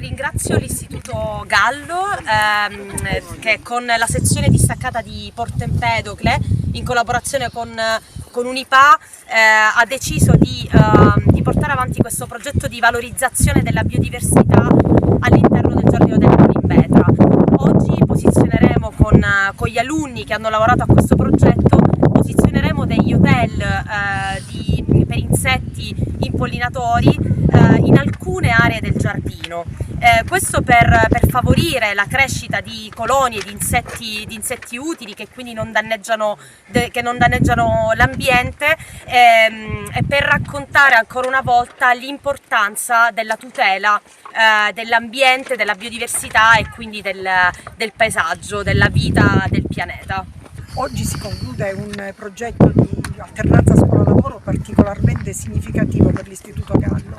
Ringrazio l'Istituto Gallo che con la sezione distaccata di Porto Empedocle, in collaborazione con Unipa, ha deciso di portare avanti questo progetto di valorizzazione della biodiversità all'interno del Giardino della Colimbetra. Oggi posizioneremo con gli alunni che hanno lavorato a questo progetto, posizioneremo degli hotel per insetti impollinatori in alcune aree del giardino. Questo per favorire la crescita di colonie di insetti utili che quindi non danneggiano l'ambiente, e per raccontare ancora una volta l'importanza della tutela dell'ambiente, della biodiversità e quindi del paesaggio, della vita del pianeta. Oggi si conclude un progetto di alternanza scuola-lavoro particolarmente significativo per l'Istituto Gallo,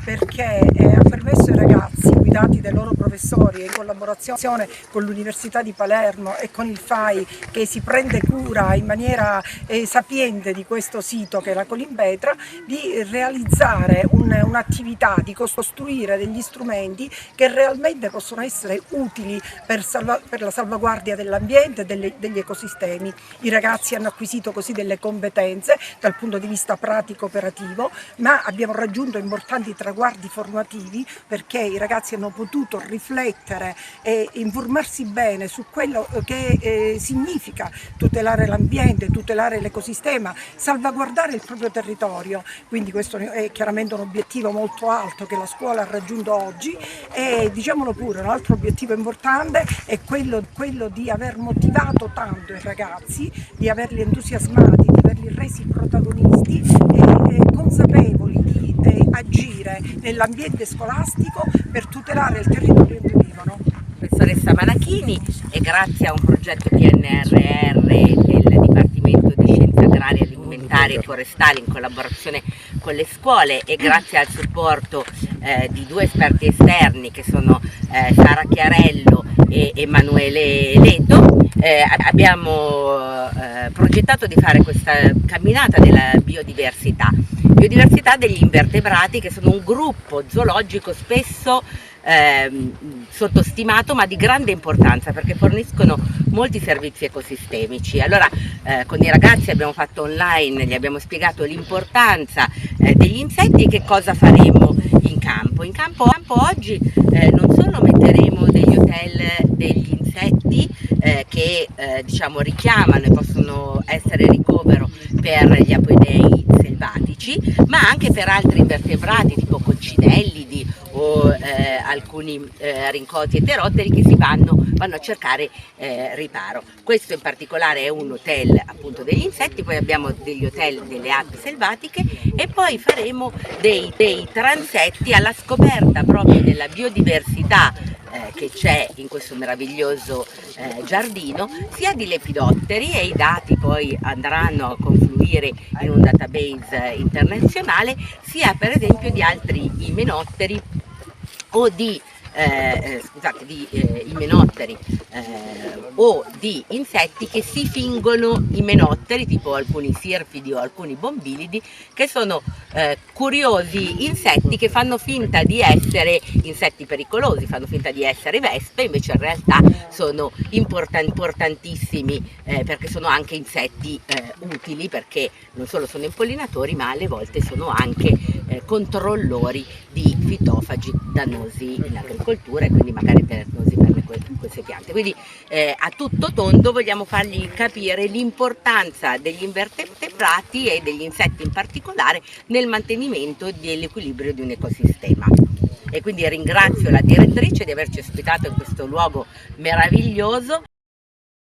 perché ha permesso ai ragazzi, guidati dai loro professori e in collaborazione con l'Università di Palermo e con il FAI, che si prende cura in maniera sapiente di questo sito che è la Colimbetra, di realizzare un'attività, di costruire degli strumenti che realmente possono essere utili per la salvaguardia dell'ambiente e degli ecosistemi. I ragazzi hanno acquisito così delle competenze dal punto di vista pratico-operativo, ma abbiamo raggiunto importanti traguardi formativi perché i ragazzi hanno potuto riflettere e informarsi bene su quello che significa tutelare l'ambiente, tutelare l'ecosistema, salvaguardare il proprio territorio. Quindi questo è chiaramente un obiettivo molto alto che la scuola ha raggiunto oggi, e diciamolo pure, un altro obiettivo importante è quello di aver motivato tanto i ragazzi, di averli entusiasmati, di averli resi protagonisti e consapevoli di agire nell'ambiente scolastico per tutelare il territorio in cui vivono. Professoressa Manachini, e grazie a un progetto PNRR del Dipartimento di Scienze Agrarie, Alimentari e Forestali in collaborazione con le scuole, e grazie al supporto di due esperti esterni che sono Sara Chiarello e Emanuele Leto, abbiamo progettato di fare questa camminata della biodiversità degli invertebrati, che sono un gruppo zoologico spesso sottostimato ma di grande importanza perché forniscono molti servizi ecosistemici. Allora con i ragazzi abbiamo fatto online, gli abbiamo spiegato l'importanza degli insetti e che cosa faremo in campo. In campo oggi non solo metteremo degli hotel degli insetti che diciamo richiamano e possono essere ricovero per gli apoidei selvatici, ma anche per altri invertebrati tipo coccinellidi o alcuni rincoti eterotteri che vanno a cercare riparo. Questo in particolare è un hotel appunto degli insetti, poi abbiamo degli hotel delle api selvatiche e poi faremo dei transetti alla scoperta proprio della biodiversità che c'è in questo meraviglioso giardino, sia di lepidotteri, e i dati poi andranno a confluire in un database internazionale, sia per esempio di altri imenotteri o di imenotteri o di insetti che si fingono imenotteri, tipo alcuni sirfidi o alcuni bombilidi, che sono curiosi insetti che fanno finta di essere insetti pericolosi, fanno finta di essere vespe, invece in realtà sono importantissimi perché sono anche insetti utili, perché non solo sono impollinatori ma alle volte sono anche controllori di fitofagi dannosi in agricoltura e quindi magari pericolosi per queste piante. Quindi a tutto tondo vogliamo fargli capire l'importanza degli invertebrati e degli insetti in particolare nel mantenimento dell'equilibrio di un ecosistema. E quindi ringrazio la direttrice di averci ospitato in questo luogo meraviglioso.